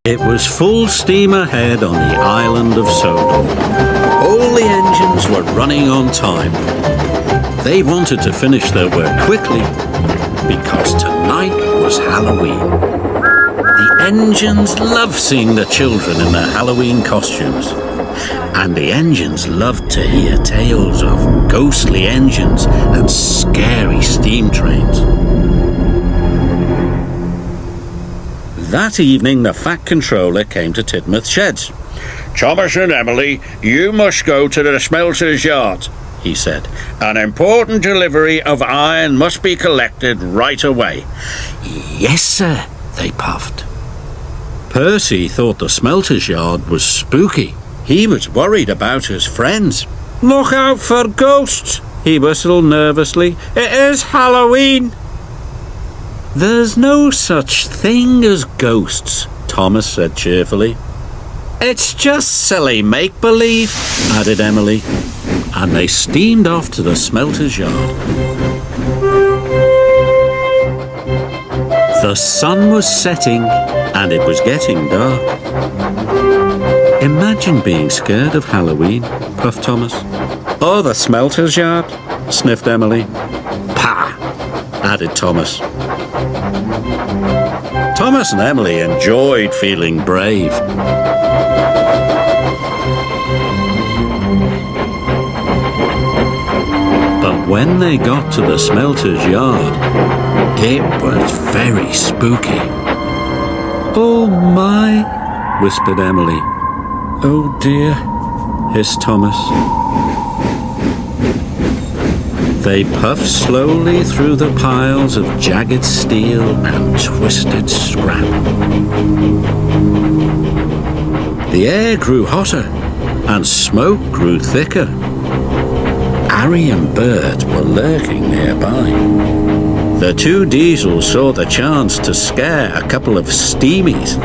It was full steam ahead on the island of Sodor. All the engines were running on time. They wanted to finish their work quickly because tonight was Halloween. The engines loved seeing the children in their Halloween costumes. And the engines loved to hear tales of ghostly engines and scary steam trains. That evening, the Fat Controller came to Tidmouth Sheds. "Thomas and Emily, you must go to the smelter's yard," he said. "An important delivery of iron must be collected right away." "Yes, sir," they puffed. Percy thought the smelter's yard was spooky. He was worried about his friends. "Look out for ghosts," he whistled nervously. "It is Halloween." "There's no such thing as ghosts," Thomas said cheerfully. "It's just silly make-believe," added Emily, and they steamed off to the smelter's yard. The sun was setting, and it was getting dark. "Imagine being scared of Halloween," puffed Thomas. "Or the smelter's yard," sniffed Emily. "Pah," added Thomas. Thomas and Emily enjoyed feeling brave. But when they got to the smelter's yard, it was very spooky. "Oh my," whispered Emily. "Oh dear," hissed Thomas. They puffed slowly through the piles of jagged steel and twisted scrap. The air grew hotter and smoke grew thicker. Harry and Bert were lurking nearby. The two diesels saw the chance to scare a couple of steamies.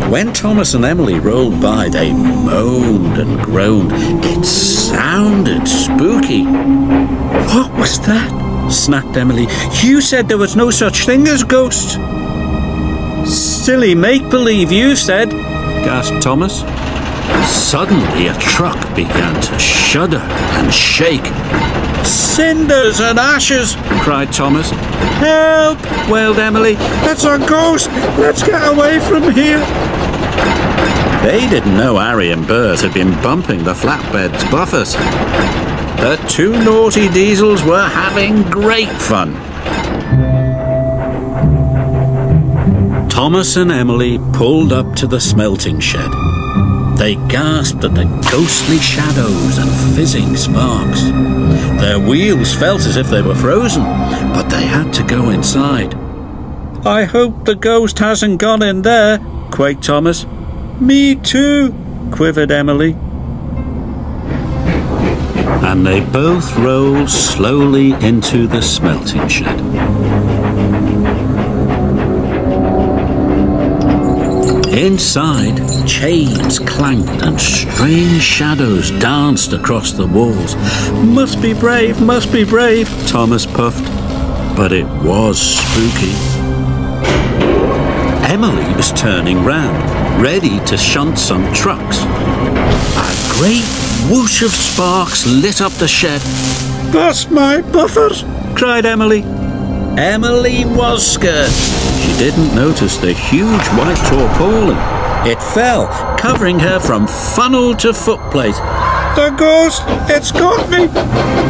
When Thomas and Emily rolled by, they moaned and groaned. It sounded spooky. "What was that?" snapped Emily. "You said there was no such thing as ghosts." "Silly make-believe, you said," gasped Thomas. Suddenly, a truck began to shudder and shake. "Cinders and ashes!" cried Thomas. "Help!" wailed Emily. "It's a ghost! Let's get away from here!" They didn't know Harry and Bert had been bumping the flatbed's buffers. The two naughty diesels were having great fun. Thomas and Emily pulled up to the smelting shed. They gasped at the ghostly shadows and fizzing sparks. Their wheels felt as if they were frozen, but they had to go inside. "I hope the ghost hasn't gone in there," quaked Thomas. "Me too," quivered Emily. And they both rolled slowly into the smelting shed. Inside, chains clanked and strange shadows danced across the walls. "Must be brave, Thomas puffed. But it was spooky. Emily was turning round, ready to shunt some trucks. A great whoosh of sparks lit up the shed. "Bust my buffers!" cried Emily. Emily was scared. She didn't notice the huge white tarpaulin It fell, covering her from funnel to footplate. The ghost! It's got me!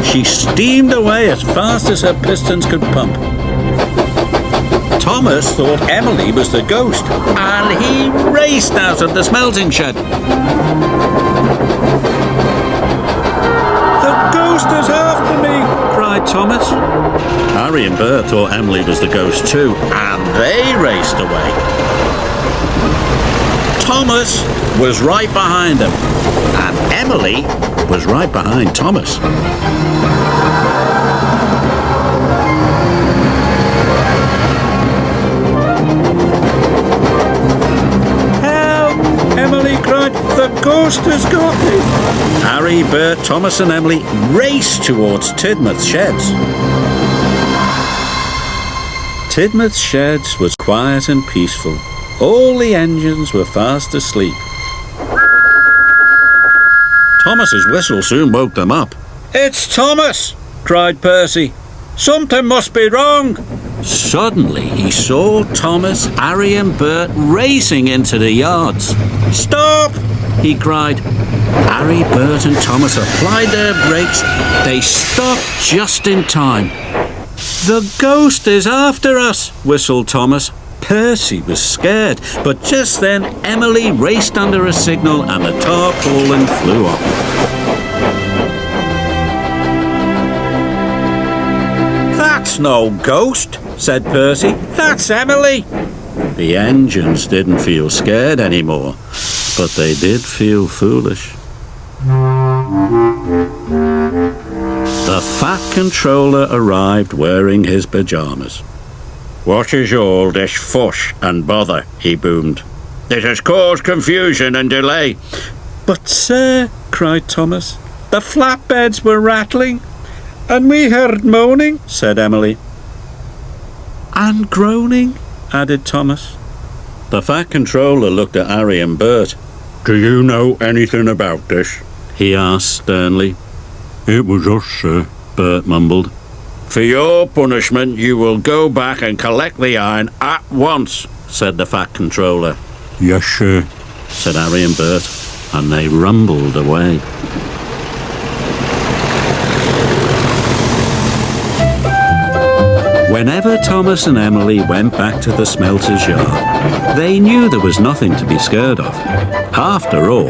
She steamed away as fast as her pistons could pump. Thomas thought Emily was the ghost, and he raced out of the smelting shed. The ghost is after me! Cried Thomas. Harry and Bert thought Emily was the ghost too, and they raced away. Thomas was right behind them, and Emily was right behind Thomas. Help! Emily cried, the ghost has got me! Harry, Bert, Thomas and Emily raced towards Tidmouth's sheds. Tidmouth's sheds was quiet and peaceful. All the engines were fast asleep. Thomas's whistle soon woke them up. It's Thomas! Cried Percy. Something must be wrong! Suddenly he saw Thomas, Harry and Bert racing into the yards. Stop! He cried. Harry, Bert and Thomas applied their brakes. They stopped just in time. The ghost is after us, whistled Thomas. Percy was scared, but just then Emily raced under a signal and the tarpaulin flew off. That's no ghost, said Percy. That's Emily. The engines didn't feel scared anymore, but they did feel foolish. The Fat Controller arrived wearing his pyjamas. What is all this fuss and bother? He boomed. It has caused confusion and delay. But, sir, cried Thomas, the flatbeds were rattling, and we heard moaning, said Emily. And groaning, added Thomas. The Fat Controller looked at Harry and Bert. Do you know anything about this? He asked sternly. It was us, sir, Bert mumbled. For your punishment, you will go back and collect the iron at once, said the Fat Controller. Yes, sir, said Harry and Bert, and they rumbled away. Whenever Thomas and Emily went back to the smelter's yard, they knew there was nothing to be scared of. After all,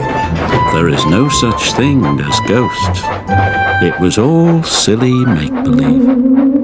there is no such thing as ghosts. It was all silly make-believe.